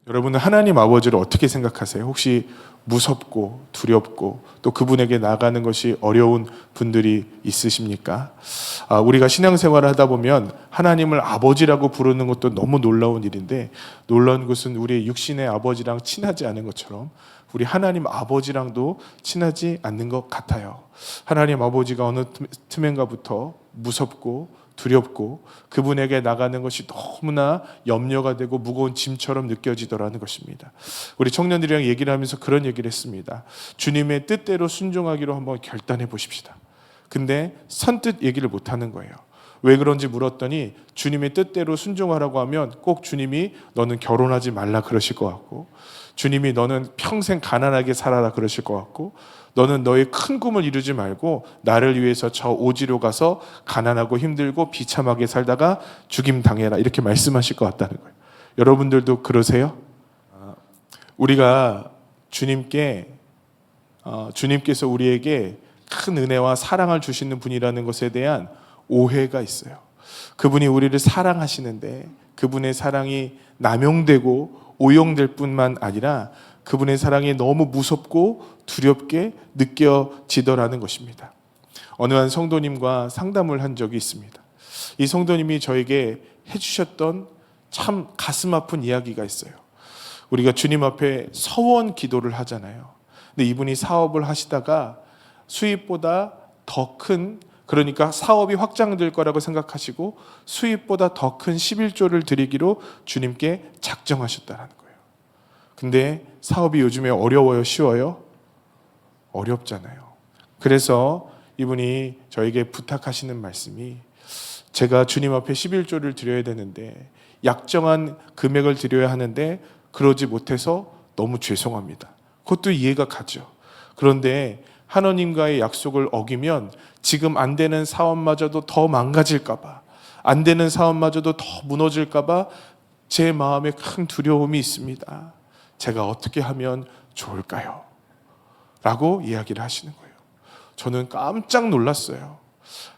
여러분은 하나님 아버지를 어떻게 생각하세요? 혹시 무섭고 두렵고 또 그분에게 나가는 것이 어려운 분들이 있으십니까? 우리가 신앙생활을 하다 보면 하나님을 아버지라고 부르는 것도 너무 놀라운 일인데, 놀라운 것은 우리의 육신의 아버지랑 친하지 않은 것처럼 우리 하나님 아버지랑도 친하지 않는 것 같아요. 하나님 아버지가 어느 틈엔가부터 무섭고 두렵고 그분에게 나가는 것이 너무나 염려가 되고 무거운 짐처럼 느껴지더라는 것입니다. 우리 청년들이랑 얘기를 하면서 그런 얘기를 했습니다. 주님의 뜻대로 순종하기로 한번 결단해 보십시다. 근데 선뜻 얘기를 못하는 거예요. 왜 그런지 물었더니 주님의 뜻대로 순종하라고 하면 꼭 주님이 너는 결혼하지 말라 그러실 것 같고, 주님이 너는 평생 가난하게 살아라 그러실 것 같고, 너는 너의 큰 꿈을 이루지 말고 나를 위해서 저 오지로 가서 가난하고 힘들고 비참하게 살다가 죽임 당해라 이렇게 말씀하실 것 같다는 거예요. 여러분들도 그러세요? 우리가 주님께서 우리에게 큰 은혜와 사랑을 주시는 분이라는 것에 대한 오해가 있어요. 그분이 우리를 사랑하시는데 그분의 사랑이 남용되고 오용될 뿐만 아니라 그분의 사랑이 너무 무섭고 두렵게 느껴지더라는 것입니다. 어느 한 성도님과 상담을 한 적이 있습니다. 이 성도님이 저에게 해주셨던 참 가슴 아픈 이야기가 있어요. 우리가 주님 앞에 서원 기도를 하잖아요. 근데 이분이 사업을 하시다가 수입보다 더 큰, 그러니까 사업이 확장될 거라고 생각하시고 수입보다 더 큰 11조를 드리기로 주님께 작정하셨다는 거예요. 근데 사업이 요즘에 어려워요? 쉬워요? 어렵잖아요. 그래서 이분이 저에게 부탁하시는 말씀이, 제가 주님 앞에 11조를 드려야 되는데 약정한 금액을 드려야 하는데 그러지 못해서 너무 죄송합니다. 그것도 이해가 가죠. 그런데 하나님과의 약속을 어기면 지금 안 되는 사업마저도 더 망가질까 봐, 안 되는 사업마저도 더 무너질까 봐 제 마음에 큰 두려움이 있습니다. 제가 어떻게 하면 좋을까요? 라고 이야기를 하시는 거예요. 저는 깜짝 놀랐어요.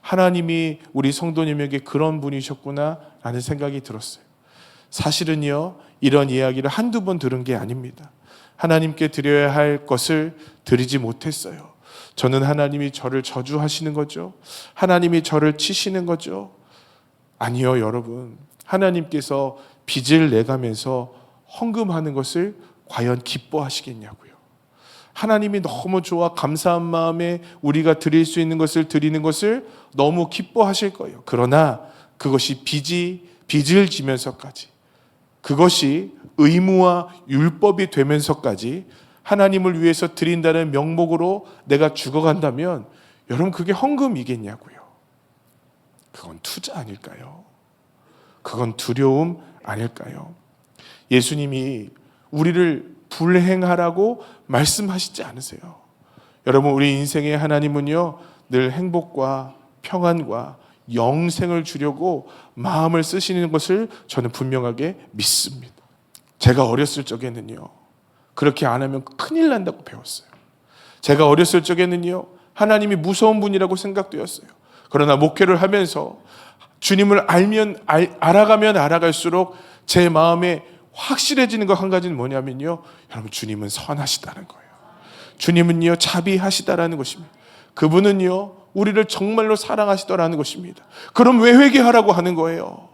하나님이 우리 성도님에게 그런 분이셨구나 라는 생각이 들었어요. 사실은요, 이런 이야기를 한두 번 들은 게 아닙니다. 하나님께 드려야 할 것을 드리지 못했어요. 저는 하나님이 저를 저주하시는 거죠? 하나님이 저를 치시는 거죠? 아니요, 여러분. 하나님께서 빚을 내가면서 헌금하는 것을 과연 기뻐하시겠냐고요. 하나님이 너무 좋아 감사한 마음에 우리가 드릴 수 있는 것을 드리는 것을 너무 기뻐하실 거예요. 그러나 그것이 빚을 지면서까지, 그것이 의무와 율법이 되면서까지 하나님을 위해서 드린다는 명목으로 내가 죽어간다면 여러분, 그게 헌금이겠냐고요. 그건 투자 아닐까요? 그건 두려움 아닐까요? 예수님이 우리를 불행하라고 말씀하시지 않으세요. 여러분, 우리 인생의 하나님은요, 늘 행복과 평안과 영생을 주려고 마음을 쓰시는 것을 저는 분명하게 믿습니다. 제가 어렸을 적에는요, 그렇게 안 하면 큰일 난다고 배웠어요. 제가 어렸을 적에는요, 하나님이 무서운 분이라고 생각되었어요. 그러나 목회를 하면서 주님을 알아가면 알아갈수록 제 마음에 확실해지는 것 한 가지는 뭐냐면요, 여러분, 주님은 선하시다는 거예요. 주님은요, 자비하시다라는 것입니다. 그분은요, 우리를 정말로 사랑하시더라는 것입니다. 그럼 왜 회개하라고 하는 거예요?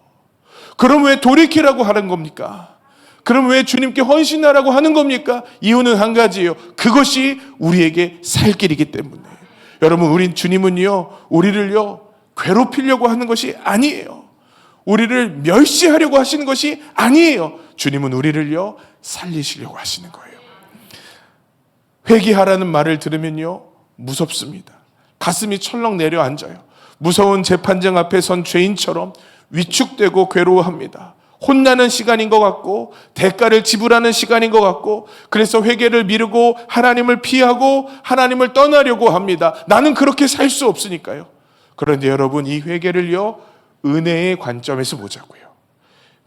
그럼 왜 돌이키라고 하는 겁니까? 그럼 왜 주님께 헌신하라고 하는 겁니까? 이유는 한 가지예요. 그것이 우리에게 살 길이기 때문에. 여러분, 우린 주님은요, 우리를요, 괴롭히려고 하는 것이 아니에요. 우리를 멸시하려고 하시는 것이 아니에요. 주님은 우리를요, 살리시려고 하시는 거예요. 회개하라는 말을 들으면요, 무섭습니다. 가슴이 철렁 내려앉아요. 무서운 재판장 앞에 선 죄인처럼 위축되고 괴로워합니다. 혼나는 시간인 것 같고 대가를 지불하는 시간인 것 같고, 그래서 회개를 미루고 하나님을 피하고 하나님을 떠나려고 합니다. 나는 그렇게 살 수 없으니까요. 그런데 여러분, 이 회개를요, 은혜의 관점에서 보자고요.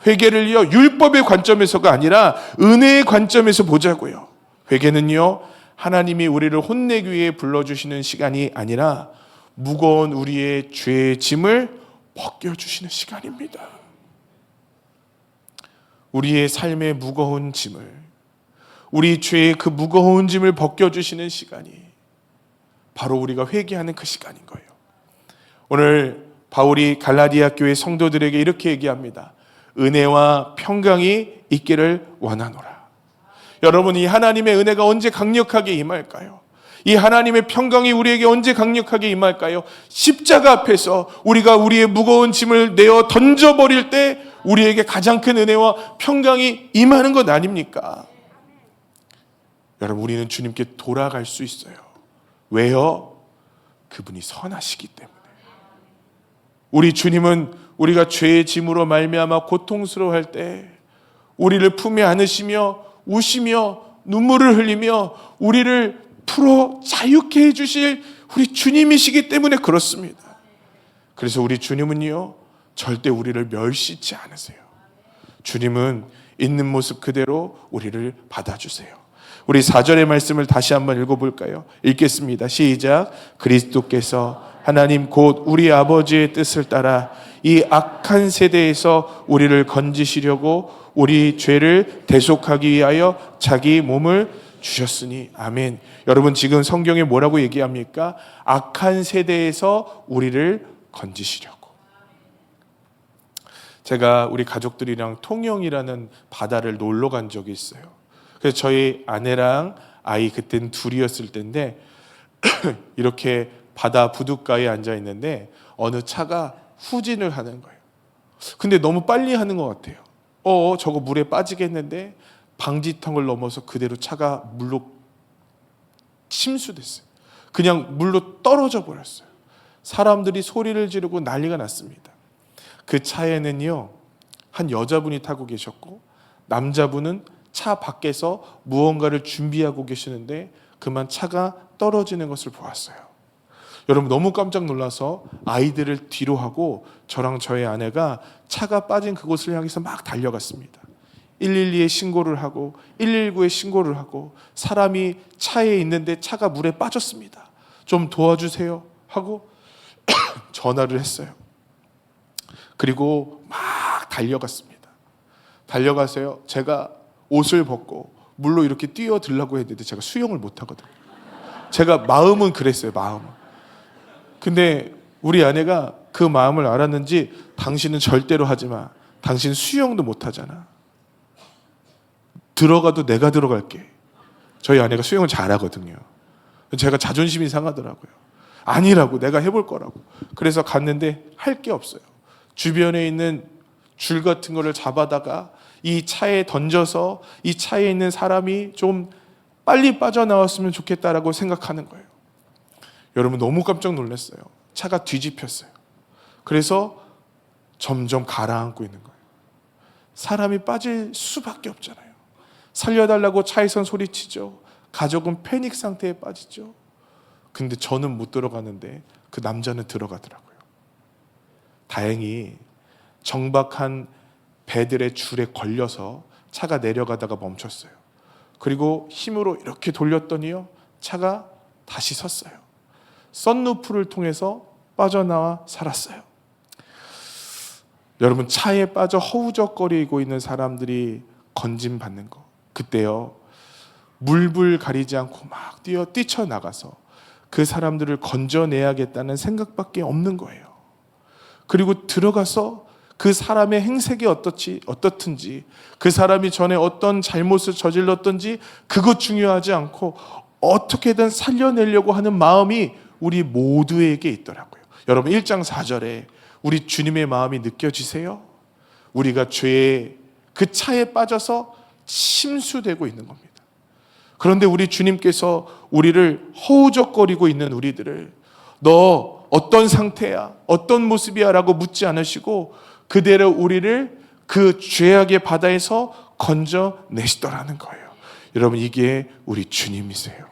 회개를요, 율법의 관점에서가 아니라 은혜의 관점에서 보자고요. 회개는요, 하나님이 우리를 혼내기 위해 불러주시는 시간이 아니라 무거운 우리의 죄의 짐을 벗겨주시는 시간입니다. 우리의 삶의 무거운 짐을, 우리 죄의 그 무거운 짐을 벗겨주시는 시간이 바로 우리가 회개하는 그 시간인 거예요. 오늘 바울이 갈라디아 교회 성도들에게 이렇게 얘기합니다. 은혜와 평강이 있기를 원하노라. 여러분, 이 하나님의 은혜가 언제 강력하게 임할까요? 이 하나님의 평강이 우리에게 언제 강력하게 임할까요? 십자가 앞에서 우리가 우리의 무거운 짐을 내어 던져버릴 때 우리에게 가장 큰 은혜와 평강이 임하는 것 아닙니까? 여러분, 우리는 주님께 돌아갈 수 있어요. 왜요? 그분이 선하시기 때문에. 우리 주님은 우리가 죄의 짐으로 말미암아 고통스러워할 때 우리를 품에 안으시며 우시며 눈물을 흘리며 우리를 풀어 자유케 해주실 우리 주님이시기 때문에 그렇습니다. 그래서 우리 주님은요, 절대 우리를 멸시치 않으세요. 주님은 있는 모습 그대로 우리를 받아주세요. 우리 4절의 말씀을 다시 한번 읽어볼까요? 읽겠습니다. 시작. 그리스도께서 하나님 곧 우리 아버지의 뜻을 따라 이 악한 세대에서 우리를 건지시려고 우리 죄를 대속하기 위하여 자기 몸을 주셨으니 아멘. 여러분, 지금 성경에 뭐라고 얘기합니까? 악한 세대에서 우리를 건지시려고. 제가 우리 가족들이랑 통영이라는 바다를 놀러 간 적이 있어요. 그래서 저희 아내랑 아이 그때는 둘이었을 때인데 이렇게 바다 부둣가에 앉아 있는데 어느 차가 후진을 하는 거예요. 근데 너무 빨리 하는 것 같아요. 저거 물에 빠지겠는데 방지턱을 넘어서 그대로 차가 물로 침수됐어요. 그냥 물로 떨어져 버렸어요. 사람들이 소리를 지르고 난리가 났습니다. 그 차에는요, 한 여자분이 타고 계셨고 남자분은 차 밖에서 무언가를 준비하고 계시는데 그만 차가 떨어지는 것을 보았어요. 여러분, 너무 깜짝 놀라서 아이들을 뒤로 하고 저랑 저의 아내가 차가 빠진 그곳을 향해서 막 달려갔습니다. 112에 신고를 하고 119에 신고를 하고 사람이 차에 있는데 차가 물에 빠졌습니다. 좀 도와주세요 하고 전화를 했어요. 그리고 막 달려갔습니다. 달려가서요, 제가 옷을 벗고 물로 이렇게 뛰어들려고 했는데 제가 수영을 못하거든요. 제가 마음은 그랬어요. 마음은. 근데 우리 아내가 그 마음을 알았는지 당신은 절대로 하지 마. 당신 수영도 못하잖아. 들어가도 내가 들어갈게. 저희 아내가 수영을 잘하거든요. 제가 자존심이 상하더라고요. 아니라고, 내가 해볼 거라고. 그래서 갔는데 할 게 없어요. 주변에 있는 줄 같은 거를 잡아다가 이 차에 던져서 이 차에 있는 사람이 좀 빨리 빠져나왔으면 좋겠다라고 생각하는 거예요. 여러분, 너무 깜짝 놀랐어요. 차가 뒤집혔어요. 그래서 점점 가라앉고 있는 거예요. 사람이 빠질 수밖에 없잖아요. 살려달라고 차에선 소리치죠. 가족은 패닉 상태에 빠지죠. 근데 저는 못 들어가는데 그 남자는 들어가더라고요. 다행히 정박한 배들의 줄에 걸려서 차가 내려가다가 멈췄어요. 그리고 힘으로 이렇게 돌렸더니요, 차가 다시 섰어요. 썬루프를 통해서 빠져나와 살았어요. 여러분, 차에 빠져 허우적거리고 있는 사람들이 건짐받는 거, 그때요, 물불 가리지 않고 막 뛰쳐나가서 그 사람들을 건져내야겠다는 생각밖에 없는 거예요. 그리고 들어가서 그 사람의 행색이 어떻든지, 그 사람이 전에 어떤 잘못을 저질렀든지 그것 중요하지 않고 어떻게든 살려내려고 하는 마음이 우리 모두에게 있더라고요. 여러분, 1장 4절에 우리 주님의 마음이 느껴지세요? 우리가 죄의 그 차에 빠져서 침수되고 있는 겁니다. 그런데 우리 주님께서 우리를 허우적거리고 있는 우리들을 너 어떤 상태야? 어떤 모습이야? 라고 묻지 않으시고 그대로 우리를 그 죄악의 바다에서 건져내시더라는 거예요. 여러분, 이게 우리 주님이세요.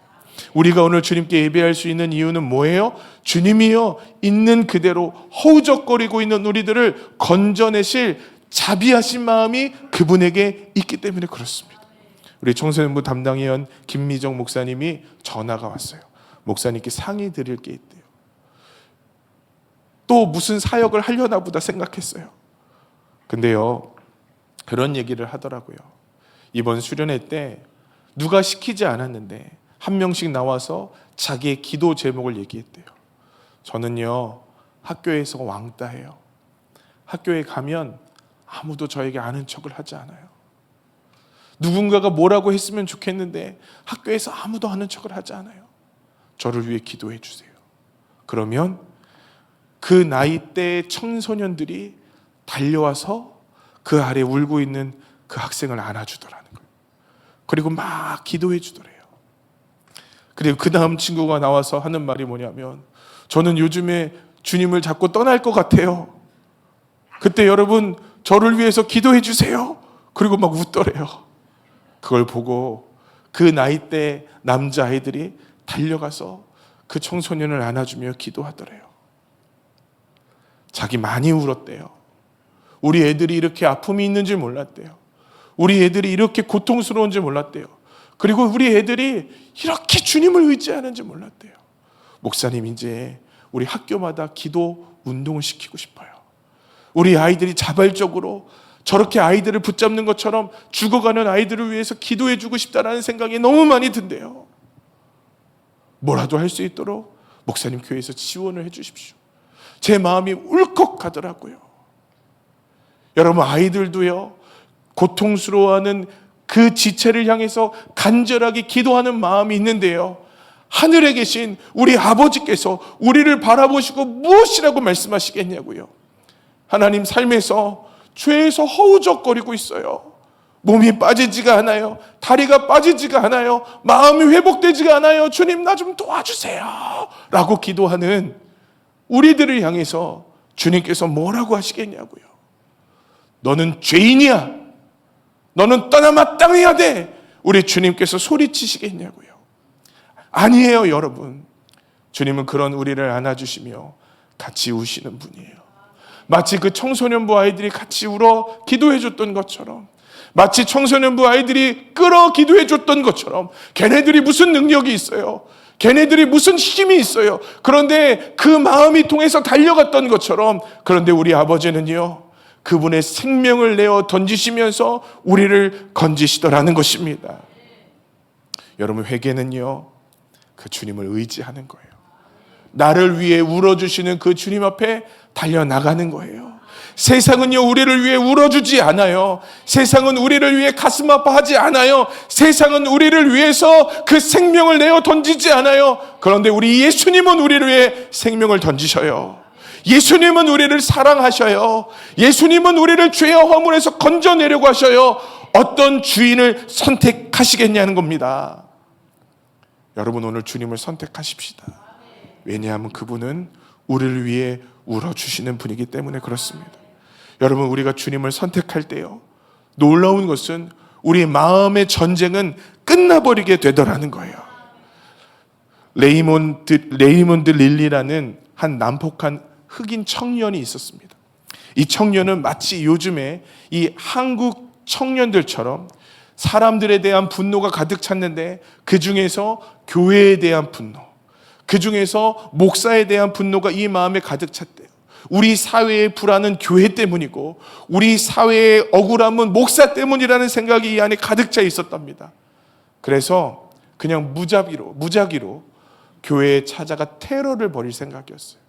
우리가 오늘 주님께 예배할 수 있는 이유는 뭐예요? 주님이요, 있는 그대로 허우적거리고 있는 우리들을 건져내실 자비하신 마음이 그분에게 있기 때문에 그렇습니다. 우리 청소년부 담당위원 김미정 목사님이 전화가 왔어요. 목사님께 상의 드릴 게 있대요. 또 무슨 사역을 하려나 보다 생각했어요. 근데요, 그런 얘기를 하더라고요. 이번 수련회 때 누가 시키지 않았는데 한 명씩 나와서 자기의 기도 제목을 얘기했대요. 저는요, 학교에서 왕따예요. 학교에 가면 아무도 저에게 아는 척을 하지 않아요. 누군가가 뭐라고 했으면 좋겠는데 학교에서 아무도 아는 척을 하지 않아요. 저를 위해 기도해 주세요. 그러면 그 나이대의 청소년들이 달려와서 그 아래 울고 있는 그 학생을 안아주더라는 거예요. 그리고 막 기도해 주더래요. 그리고 그 다음 친구가 나와서 하는 말이 뭐냐면, 저는 요즘에 주님을 자꾸 떠날 것 같아요. 그때 여러분 저를 위해서 기도해 주세요. 그리고 막 웃더래요. 그걸 보고 그 나이대 남자아이들이 달려가서 그 청소년을 안아주며 기도하더래요. 자기 많이 울었대요. 우리 애들이 이렇게 아픔이 있는 줄 몰랐대요. 우리 애들이 이렇게 고통스러운 줄 몰랐대요. 그리고 우리 애들이 이렇게 주님을 의지하는 줄 몰랐대요. 목사님, 이제 우리 학교마다 기도 운동을 시키고 싶어요. 우리 아이들이 자발적으로 저렇게 아이들을 붙잡는 것처럼 죽어가는 아이들을 위해서 기도해 주고 싶다는 생각이 너무 많이 든대요. 뭐라도 할 수 있도록 목사님 교회에서 지원을 해 주십시오. 제 마음이 울컥하더라고요. 여러분, 아이들도요, 고통스러워하는 그 지체를 향해서 간절하게 기도하는 마음이 있는데요, 하늘에 계신 우리 아버지께서 우리를 바라보시고 무엇이라고 말씀하시겠냐고요. 하나님, 삶에서 죄에서 허우적거리고 있어요. 몸이 빠지지가 않아요. 다리가 빠지지가 않아요. 마음이 회복되지가 않아요. 주님, 나 좀 도와주세요 라고 기도하는 우리들을 향해서 주님께서 뭐라고 하시겠냐고요. 너는 죄인이야. 너는 떠나 마땅해야 돼. 우리 주님께서 소리치시겠냐고요. 아니에요, 여러분. 주님은 그런 우리를 안아주시며 같이 우시는 분이에요. 마치 그 청소년부 아이들이 같이 울어 기도해 줬던 것처럼, 마치 청소년부 아이들이 끌어 기도해 줬던 것처럼, 걔네들이 무슨 능력이 있어요? 걔네들이 무슨 힘이 있어요? 그런데 그 마음이 통해서 달려갔던 것처럼, 그런데 우리 아버지는요, 그분의 생명을 내어 던지시면서 우리를 건지시더라는 것입니다. 여러분, 회개는요, 그 주님을 의지하는 거예요. 나를 위해 울어주시는 그 주님 앞에 달려나가는 거예요. 세상은요, 우리를 위해 울어주지 않아요. 세상은 우리를 위해 가슴 아파하지 않아요. 세상은 우리를 위해서 그 생명을 내어 던지지 않아요. 그런데 우리 예수님은 우리를 위해 생명을 던지셔요. 예수님은 우리를 사랑하셔요. 예수님은 우리를 죄와 허물에서 건져내려고 하셔요. 어떤 주인을 선택하시겠냐는 겁니다. 여러분, 오늘 주님을 선택하십시다. 왜냐하면 그분은 우리를 위해 울어주시는 분이기 때문에 그렇습니다. 여러분, 우리가 주님을 선택할 때요, 놀라운 것은 우리 마음의 전쟁은 끝나버리게 되더라는 거예요. 레이몬드 릴리라는 한 난폭한 흑인 청년이 있었습니다. 이 청년은 마치 요즘에 이 한국 청년들처럼 사람들에 대한 분노가 가득 찼는데, 그 중에서 교회에 대한 분노, 그 중에서 목사에 대한 분노가 이 마음에 가득 찼대요. 우리 사회의 불안은 교회 때문이고 우리 사회의 억울함은 목사 때문이라는 생각이 이 안에 가득 차 있었답니다. 그래서 그냥 무작위로 교회에 찾아가 테러를 벌일 생각이었어요.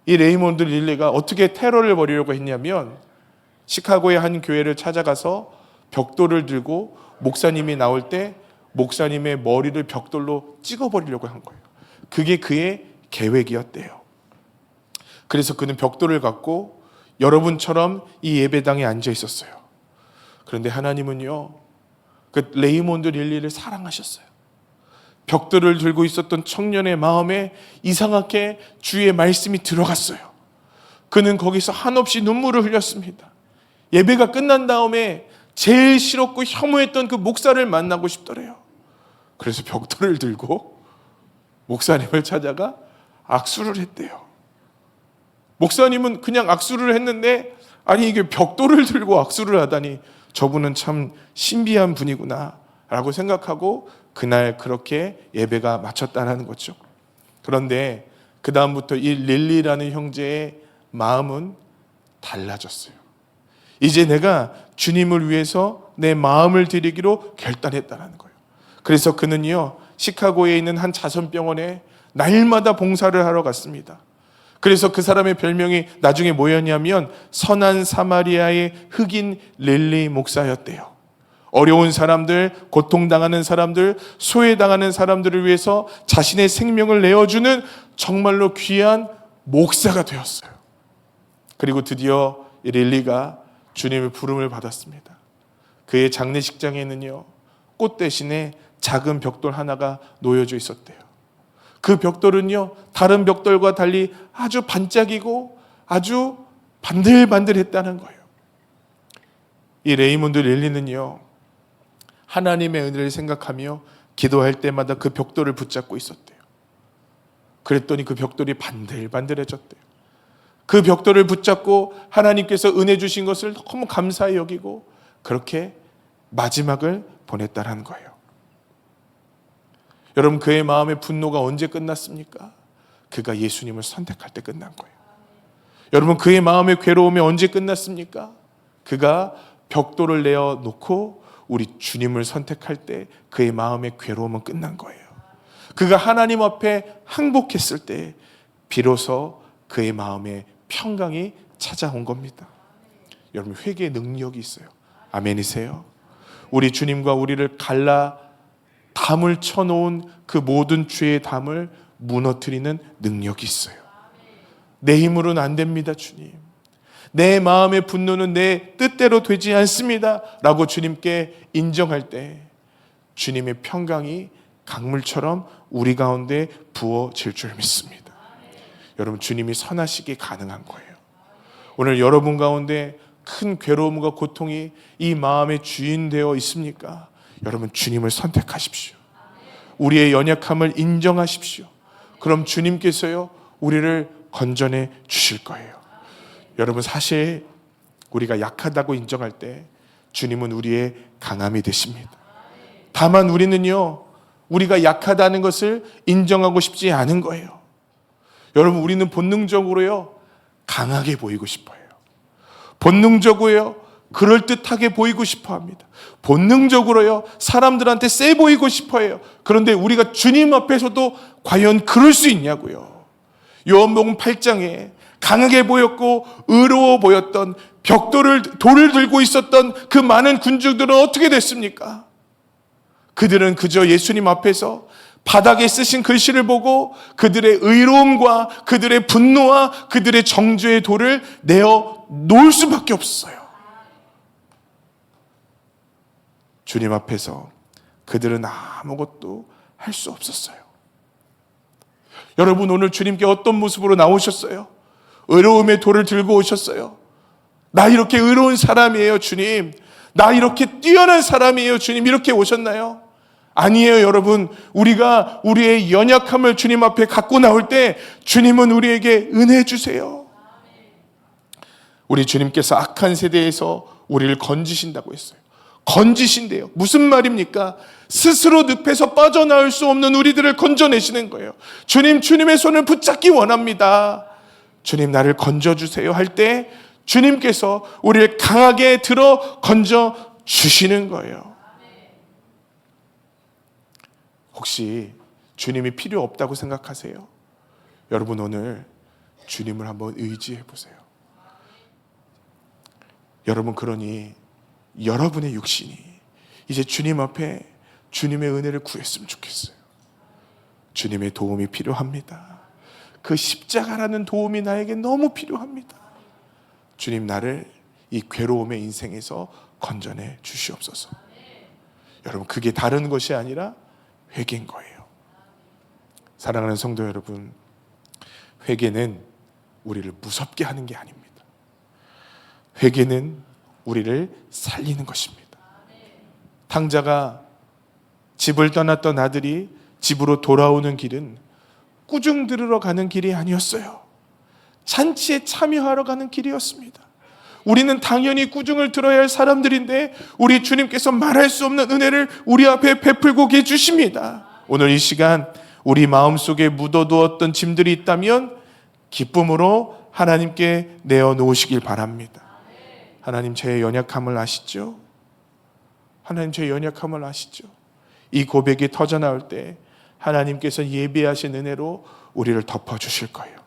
이 레이몬드 릴리가 어떻게 테러를 벌이려고 했냐면, 시카고의 한 교회를 찾아가서 벽돌을 들고 목사님이 나올 때 목사님의 머리를 벽돌로 찍어버리려고 한 거예요. 그게 그의 계획이었대요. 그래서 그는 벽돌을 갖고 여러분처럼 이 예배당에 앉아 있었어요. 그런데 하나님은요, 그 레이몬드 릴리를 사랑하셨어요. 벽돌을 들고 있었던 청년의 마음에 이상하게 주의 말씀이 들어갔어요. 그는 거기서 한없이 눈물을 흘렸습니다. 예배가 끝난 다음에 제일 싫었고 혐오했던 그 목사를 만나고 싶더래요. 그래서 벽돌을 들고 목사님을 찾아가 악수를 했대요. 목사님은 그냥 악수를 했는데, 아니 이게 벽돌을 들고 악수를 하다니, 저분은 참 신비한 분이구나 라고 생각하고 그날 그렇게 예배가 마쳤다는 거죠. 그런데 그 다음부터 이 릴리라는 형제의 마음은 달라졌어요. 이제 내가 주님을 위해서 내 마음을 드리기로 결단했다는 거예요. 그래서 그는요, 시카고에 있는 한 자선병원에 날마다 봉사를 하러 갔습니다. 그래서 그 사람의 별명이 나중에 뭐였냐면 선한 사마리아의 흑인 릴리 목사였대요. 어려운 사람들, 고통당하는 사람들, 소외당하는 사람들을 위해서 자신의 생명을 내어주는 정말로 귀한 목사가 되었어요. 그리고 드디어 이 릴리가 주님의 부름을 받았습니다. 그의 장례식장에는요, 꽃 대신에 작은 벽돌 하나가 놓여져 있었대요. 그 벽돌은요, 다른 벽돌과 달리 아주 반짝이고 아주 반들반들했다는 거예요. 이 레이몬드 릴리는요, 하나님의 은혜를 생각하며 기도할 때마다 그 벽돌을 붙잡고 있었대요. 그랬더니 그 벽돌이 반들반들해졌대요. 그 벽돌을 붙잡고 하나님께서 은혜 주신 것을 너무 감사히 여기고 그렇게 마지막을 보냈다는 거예요. 여러분, 그의 마음의 분노가 언제 끝났습니까? 그가 예수님을 선택할 때 끝난 거예요. 여러분, 그의 마음의 괴로움이 언제 끝났습니까? 그가 벽돌을 내어놓고 우리 주님을 선택할 때 그의 마음의 괴로움은 끝난 거예요. 그가 하나님 앞에 항복했을 때 비로소 그의 마음에 평강이 찾아온 겁니다. 여러분, 회개의 능력이 있어요. 아멘이세요? 우리 주님과 우리를 갈라 담을 쳐놓은 그 모든 죄의 담을 무너뜨리는 능력이 있어요. 내 힘으로는 안 됩니다, 주님. 내 마음의 분노는 내 뜻대로 되지 않습니다 라고 주님께 인정할 때 주님의 평강이 강물처럼 우리 가운데 부어질 줄 믿습니다. 여러분, 주님이 선하시기 가능한 거예요. 오늘 여러분 가운데 큰 괴로움과 고통이 이 마음의 주인 되어 있습니까? 여러분, 주님을 선택하십시오. 우리의 연약함을 인정하십시오. 그럼 주님께서요, 우리를 건져내 주실 거예요. 여러분, 사실 우리가 약하다고 인정할 때 주님은 우리의 강함이 되십니다. 다만 우리는요, 우리가 약하다는 것을 인정하고 싶지 않은 거예요. 여러분, 우리는 본능적으로요, 강하게 보이고 싶어요. 본능적으로요, 그럴듯하게 보이고 싶어 합니다. 본능적으로요, 사람들한테 세 보이고 싶어 해요. 그런데 우리가 주님 앞에서도 과연 그럴 수 있냐고요. 요한복음 8장에 강하게 보였고 의로워 보였던 돌을 들고 있었던 그 많은 군중들은 어떻게 됐습니까? 그들은 그저 예수님 앞에서 바닥에 쓰신 글씨를 보고 그들의 의로움과 그들의 분노와 그들의 정죄의 돌을 내어 놓을 수밖에 없어요. 주님 앞에서 그들은 아무것도 할 수 없었어요. 여러분, 오늘 주님께 어떤 모습으로 나오셨어요? 의로움의 돌을 들고 오셨어요. 나 이렇게 의로운 사람이에요, 주님. 나 이렇게 뛰어난 사람이에요, 주님. 이렇게 오셨나요? 아니에요, 여러분. 우리가 우리의 연약함을 주님 앞에 갖고 나올 때 주님은 우리에게 은혜 주세요. 우리 주님께서 악한 세대에서 우리를 건지신다고 했어요. 건지신대요. 무슨 말입니까? 스스로 늪에서 빠져나올 수 없는 우리들을 건져내시는 거예요. 주님, 주님의 손을 붙잡기 원합니다. 주님, 나를 건져주세요 할 때 주님께서 우리를 강하게 들어 건져 주시는 거예요. 혹시 주님이 필요 없다고 생각하세요? 여러분, 오늘 주님을 한번 의지해 보세요. 여러분, 그러니 여러분의 육신이 이제 주님 앞에 주님의 은혜를 구했으면 좋겠어요. 주님의 도움이 필요합니다. 그 십자가라는 도움이 나에게 너무 필요합니다. 주님, 나를 이 괴로움의 인생에서 건져내 주시옵소서. 여러분, 그게 다른 것이 아니라 회개인 거예요. 사랑하는 성도 여러분, 회개는 우리를 무섭게 하는 게 아닙니다. 회개는 우리를 살리는 것입니다. 탕자가 집을 떠났던 아들이 집으로 돌아오는 길은 꾸중 들으러 가는 길이 아니었어요. 잔치에 참여하러 가는 길이었습니다. 우리는 당연히 꾸중을 들어야 할 사람들인데 우리 주님께서 말할 수 없는 은혜를 우리 앞에 베풀고 계십니다. 오늘 이 시간 우리 마음속에 묻어두었던 짐들이 있다면 기쁨으로 하나님께 내어놓으시길 바랍니다. 하나님 제 연약함을 아시죠? 하나님 제 연약함을 아시죠? 이 고백이 터져나올 때 하나님께서 예비하신 은혜로 우리를 덮어주실 거예요.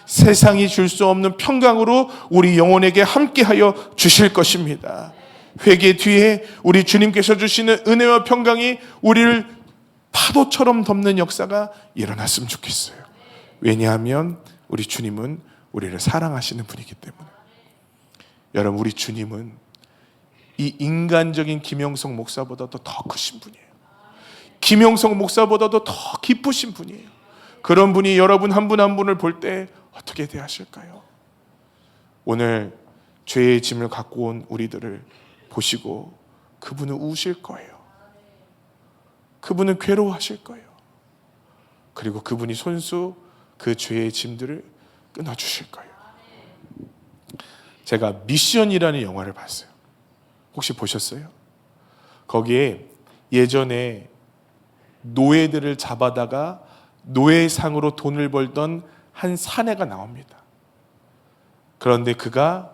세상이 줄 수 없는 평강으로 우리 영혼에게 함께하여 주실 것입니다. 회개 뒤에 우리 주님께서 주시는 은혜와 평강이 우리를 파도처럼 덮는 역사가 일어났으면 좋겠어요. 왜냐하면 우리 주님은 우리를 사랑하시는 분이기 때문에. 여러분, 우리 주님은 이 인간적인 김영성 목사보다도 더 크신 분이에요. 김영성 목사보다도 더 기쁘신 분이에요. 그런 분이 여러분 한 분 한 분을 볼 때 어떻게 대하실까요? 오늘 죄의 짐을 갖고 온 우리들을 보시고 그분은 우실 거예요. 그분은 괴로워하실 거예요. 그리고 그분이 손수 그 죄의 짐들을 끊어주실 거예요. 제가 미션이라는 영화를 봤어요. 혹시 보셨어요? 거기에 예전에 노예들을 잡아다가 노예상으로 돈을 벌던 한 사내가 나옵니다. 그런데 그가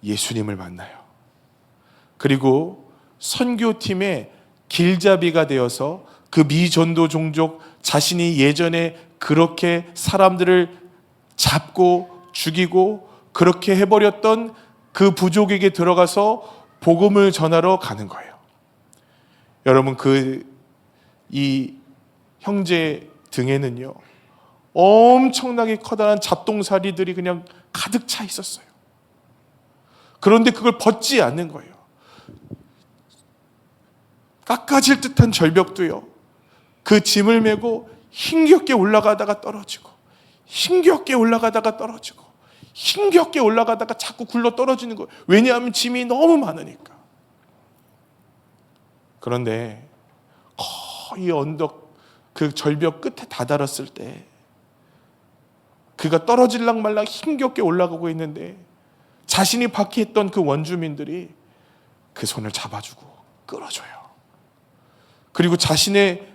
예수님을 만나요. 그리고 선교팀의 길잡이가 되어서 그 미전도 종족, 자신이 예전에 그렇게 사람들을 잡고 죽이고 그렇게 해버렸던 그 부족에게 들어가서 복음을 전하러 가는 거예요. 여러분, 이 형제 등에는요, 엄청나게 커다란 잡동사리들이 그냥 가득 차 있었어요. 그런데 그걸 벗지 않는 거예요. 깎아질 듯한 절벽도요, 그 짐을 메고 힘겹게 올라가다가 떨어지고, 힘겹게 올라가다가 떨어지고, 힘겹게 올라가다가 자꾸 굴러 떨어지는 거예요. 왜냐하면 짐이 너무 많으니까. 그런데 거의 언덕 그 절벽 끝에 다다랐을 때 그가 떨어질랑 말랑 힘겹게 올라가고 있는데 자신이 박해했던 그 원주민들이 그 손을 잡아주고 끌어줘요. 그리고 자신의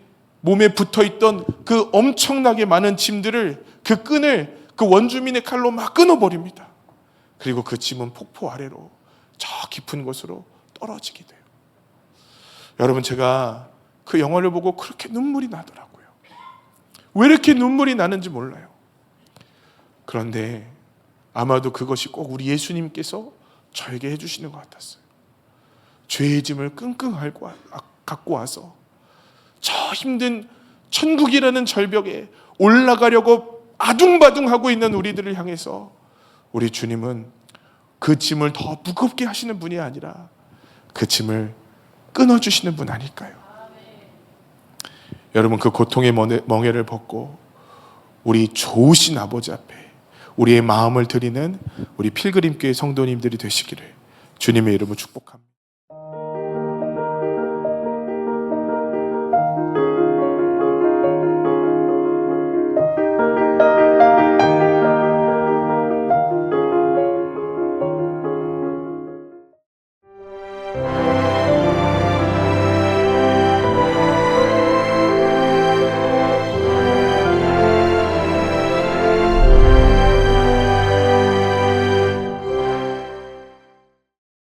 몸에 붙어있던 그 엄청나게 많은 짐들을, 그 끈을 그 원주민의 칼로 막 끊어버립니다. 그리고 그 짐은 폭포 아래로 저 깊은 곳으로 떨어지게 돼요. 여러분, 제가 그 영화를 보고 그렇게 눈물이 나더라고요. 왜 이렇게 눈물이 나는지 몰라요. 그런데 아마도 그것이 꼭 우리 예수님께서 저에게 해주시는 것 같았어요. 죄의 짐을 끙끙 앓고 갖고 와서 저 힘든 천국이라는 절벽에 올라가려고 아둥바둥하고 있는 우리들을 향해서 우리 주님은 그 짐을 더 무겁게 하시는 분이 아니라 그 짐을 끊어주시는 분 아닐까요? 여러분, 그 고통의 멍에를 벗고 우리 좋으신 아버지 앞에 우리의 마음을 드리는 우리 필그림교회 성도님들이 되시기를 주님의 이름으로 축복합니다.